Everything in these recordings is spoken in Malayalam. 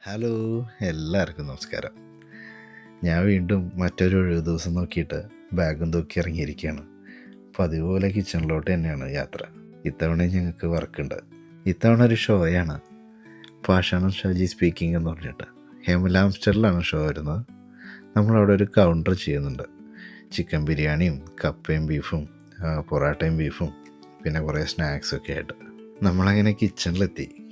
ഹലോ, എല്ലാവർക്കും നമസ്കാരം. ഞാൻ വീണ്ടും മറ്റൊരു ഒഴിവ് ദിവസം നോക്കിയിട്ട് ബാഗും തൂക്കി ഇറങ്ങിയിരിക്കുകയാണ്. പതിവ് പോലെ കിച്ചണിലോട്ട് തന്നെയാണ് യാത്ര. ഇത്തവണ ഞങ്ങൾക്ക് വർക്കുണ്ട്. ഇത്തവണ ഒരു ഷോയാണ്, പാഷാണം ഷാജി സ്പീക്കിംഗ് എന്ന് പറഞ്ഞിട്ട്. ഹെമലാംസ്റ്ററിലാണ് ഷോ വരുന്നത്. നമ്മളവിടെ ഒരു കൗണ്ടർ ചെയ്യുന്നുണ്ട്. ചിക്കൻ ബിരിയാണിയും കപ്പയും ബീഫും പൊറാട്ടയും ബീഫും പിന്നെ കുറേ സ്നാക്സൊക്കെ ആയിട്ട് നമ്മളങ്ങനെ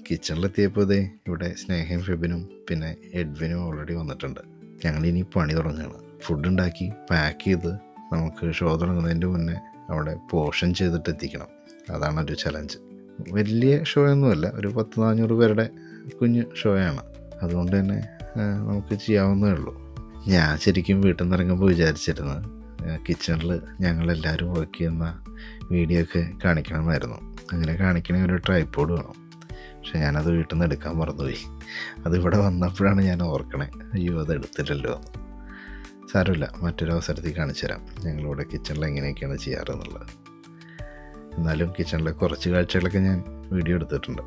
കിച്ചണിലെത്തിയപ്പോൾ ഇവിടെ സ്നേഹയും ഫെബിനും പിന്നെ എഡ്വിനും ഓൾറെഡി വന്നിട്ടുണ്ട്. ഞങ്ങളിനി പണി തുടങ്ങുകയാണ്. ഫുഡ് ഉണ്ടാക്കി പാക്ക് ചെയ്ത് നമുക്ക് ഷോ തുടങ്ങുന്നതിൻ്റെ മുന്നേ അവിടെ പോർഷൻ ചെയ്തിട്ട് എത്തിക്കണം. അതാണൊരു ചലഞ്ച്. വലിയ ഷോ ഒന്നുമല്ല, ഒരു 10-400 പേരുടെ കുഞ്ഞ് ഷോയാണ്. അതുകൊണ്ട് തന്നെ നമുക്ക് ചെയ്യാവുന്നതേ ഉള്ളൂ. ഞാൻ ശരിക്കും വീട്ടിൽ നിന്ന് ഇറങ്ങുമ്പോൾ വിചാരിച്ചിരുന്നത് കിച്ചണിൽ ഞങ്ങളെല്ലാവരും വർക്ക് ചെയ്യുന്ന വീഡിയോ ഒക്കെ കാണിക്കണമെന്നായിരുന്നു. അങ്ങനെ കാണിക്കണമെങ്കിൽ ഒരു ട്രൈപോഡ് വേണം. പക്ഷെ ഞാനത് വീട്ടിൽ നിന്ന് എടുക്കാൻ മറന്നുപോയി. അതിവിടെ വന്നപ്പോഴാണ് ഞാൻ ഓർക്കണേ, അയ്യോ അത് എടുത്തില്ലല്ലോ എന്ന്. സാരമില്ല, മറ്റൊരു അവസരത്തിൽ കാണിച്ചു തരാം ഞങ്ങളിവിടെ കിച്ചണിൽ എങ്ങനെയൊക്കെയാണ് ചെയ്യാറെന്നുള്ളത്. എന്നാലും കിച്ചണിലെ കുറച്ച് കാഴ്ചകളൊക്കെ ഞാൻ വീഡിയോ എടുത്തിട്ടുണ്ട്.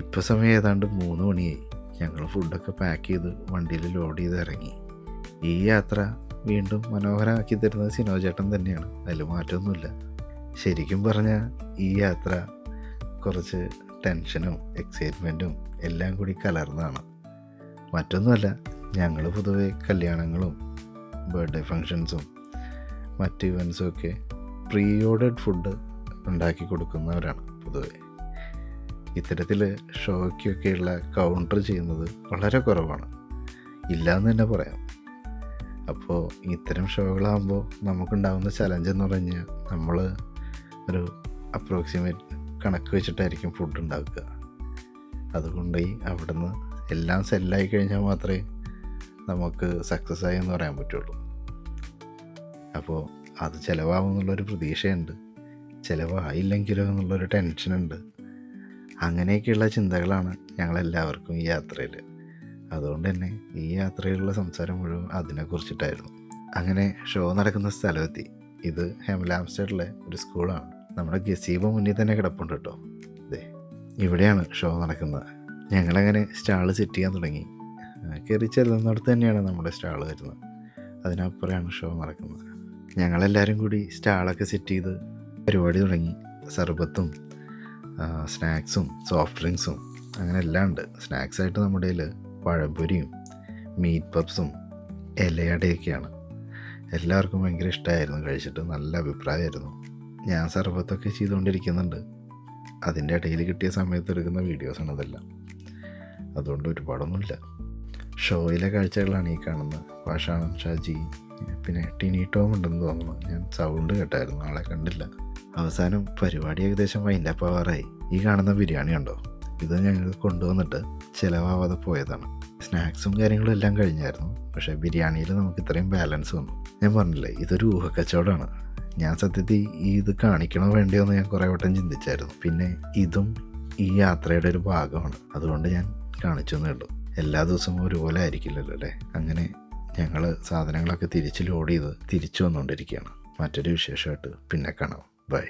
ഇപ്പോൾ സമയം ഏതാണ്ട് 3 മണിയായി. ഞങ്ങൾ ഫുഡൊക്കെ പാക്ക് ചെയ്ത് വണ്ടിയിൽ ലോഡ് ചെയ്ത് ഇറങ്ങി. ഈ യാത്ര വീണ്ടും മനോഹരമാക്കി തരുന്നത് സിനോചേട്ടൻ തന്നെയാണ്, അതിൽ മാറ്റമൊന്നുമില്ല. ശരിക്കും പറഞ്ഞാൽ ഈ യാത്ര കുറച്ച് ടെൻഷനും എക്സൈറ്റ്മെൻറ്റും എല്ലാം കൂടി കലർന്നതാണ്. മറ്റൊന്നുമല്ല, ഞങ്ങൾ പൊതുവെ കല്യാണങ്ങളും ബർത്ത്ഡേ ഫങ്ഷൻസും മറ്റ് ഇവൻസും ഒക്കെ പ്രീ ഓർഡേഡ് ഫുഡ് ഉണ്ടാക്കി കൊടുക്കുന്നവരാണ് പൊതുവെ. ഇത്തരത്തിൽ ഷോയ്ക്കൊക്കെയുള്ള കൗണ്ടർ ചെയ്യുന്നത് വളരെ കുറവാണ്, ഇല്ലയെന്ന് തന്നെ പറയാം. അപ്പോൾ ഇത്തരം ഷോകളാകുമ്പോൾ നമുക്കുണ്ടാകുന്ന ചലഞ്ച് എന്ന് പറഞ്ഞാൽ നമ്മൾ ഒരു അപ്രോക്സിമേറ്റ് കണക്ക് വെച്ചിട്ടായിരിക്കും ഫുഡ് ഉണ്ടാക്കുക. അതുകൊണ്ട് അവിടെ നിന്ന് എല്ലാം സെല്ലായി കഴിഞ്ഞാൽ മാത്രമേ നമുക്ക് സക്സസ് ആയി എന്ന് പറയാൻ പറ്റുള്ളൂ. അപ്പോൾ അത് ചിലവാകും എന്നുള്ളൊരു പ്രതീക്ഷയുണ്ട്, ചിലവായില്ലെങ്കിലോ എന്നുള്ളൊരു ടെൻഷനുണ്ട്. അങ്ങനെയൊക്കെയുള്ള ചിന്തകളാണ് ഞങ്ങളെല്ലാവർക്കും ഈ യാത്രയിൽ. അതുകൊണ്ട് തന്നെ ഈ യാത്രയിലുള്ള സംസാരം മുഴുവൻ അതിനെക്കുറിച്ചിട്ടായിരുന്നു. അങ്ങനെ ഷോ നടക്കുന്ന സ്ഥലമെത്തി. ഇത് ഹെമലാംസ്റ്ററിലെ ഒരു സ്കൂളാണ്. നമ്മുടെ ഗസീബ മുന്നിൽ തന്നെ കിടപ്പുണ്ട് കേട്ടോ. അതെ, ഇവിടെയാണ് ഷോ നടക്കുന്നത്. ഞങ്ങളങ്ങനെ സ്റ്റാൾ സെറ്റ് ചെയ്യാൻ തുടങ്ങി. കയറി ചെല്ലുന്നിടത്ത് തന്നെയാണ് നമ്മുടെ സ്റ്റാൾ വരുന്നത്. അതിനപ്പുറമാണ് ഷോ നടക്കുന്നത്. ഞങ്ങളെല്ലാവരും കൂടി സ്റ്റാളൊക്കെ സെറ്റ് ചെയ്ത് പരിപാടി തുടങ്ങി. സർബത്തും സ്നാക്സും സോഫ്റ്റ് ഡ്രിങ്ക്സും അങ്ങനെ എല്ലാം ഉണ്ട്. സ്നാക്സായിട്ട് നമ്മുടെ കയ്യിൽ പഴംപൊരിയും മീറ്റ് പപ്സും ഇലയടയൊക്കെയാണ്. എല്ലാവർക്കും ഭയങ്കര ഇഷ്ടമായിരുന്നു. കഴിച്ചിട്ട് നല്ല അഭിപ്രായമായിരുന്നു. ഞാൻ സർബത്തൊക്കെ ചെയ്തുകൊണ്ടിരിക്കുന്നുണ്ട്. അതിൻ്റെ ഇടയിൽ കിട്ടിയ സമയത്ത് എടുക്കുന്ന വീഡിയോസാണ് അതെല്ലാം. അതുകൊണ്ട് ഒരുപാടൊന്നുമില്ല. ഷോയിലെ കാഴ്ചകളാണ് ഈ കാണുന്നത്. പാഷാണം ഷാജി പിന്നെ ടിനി ടോം ഉണ്ടെന്ന് തോന്നുന്നു. ഞാൻ സൗണ്ട് കേട്ടായിരുന്നു, ആളെ കണ്ടില്ല. അവസാനം പരിപാടി ഏകദേശം വൈൻഡപ്പ് ആവാറായി. ഈ കാണുന്ന ബിരിയാണി ഉണ്ടോ, ഇത് ഞങ്ങൾ കൊണ്ടുവന്നിട്ട് ചിലവാവാതെ പോയതാണ്. സ്നാക്സും കാര്യങ്ങളും എല്ലാം കഴിഞ്ഞായിരുന്നു. പക്ഷേ ബിരിയാണിയിൽ നമുക്ക് ഇത്രയും ബാലൻസ് വന്നു. ഞാൻ പറഞ്ഞില്ലേ, ഇതൊരു ഊഹക്കച്ചവടമാണ്. ഞാൻ സത്യത്തിൽ ഇത് കാണിക്കണോ വേണ്ടിയോ എന്ന് ഞാൻ കുറേ വട്ടം ചിന്തിച്ചായിരുന്നു. പിന്നെ ഇതും ഈ യാത്രയുടെ ഒരു ഭാഗമാണ്, അതുകൊണ്ട് ഞാൻ കാണിച്ചെന്നേ ഉള്ളൂ. എല്ലാ ദിവസവും ഒരുപോലെ ആയിരിക്കില്ലല്ലോ അല്ലേ. അങ്ങനെ ഞങ്ങൾ സാധനങ്ങളൊക്കെ തിരിച്ച് ലോഡ് ചെയ്ത് തിരിച്ചു വന്നുകൊണ്ടിരിക്കുകയാണ്. മറ്റൊരു വിശേഷമായിട്ട് പിന്നെ കാണാം. ബൈ.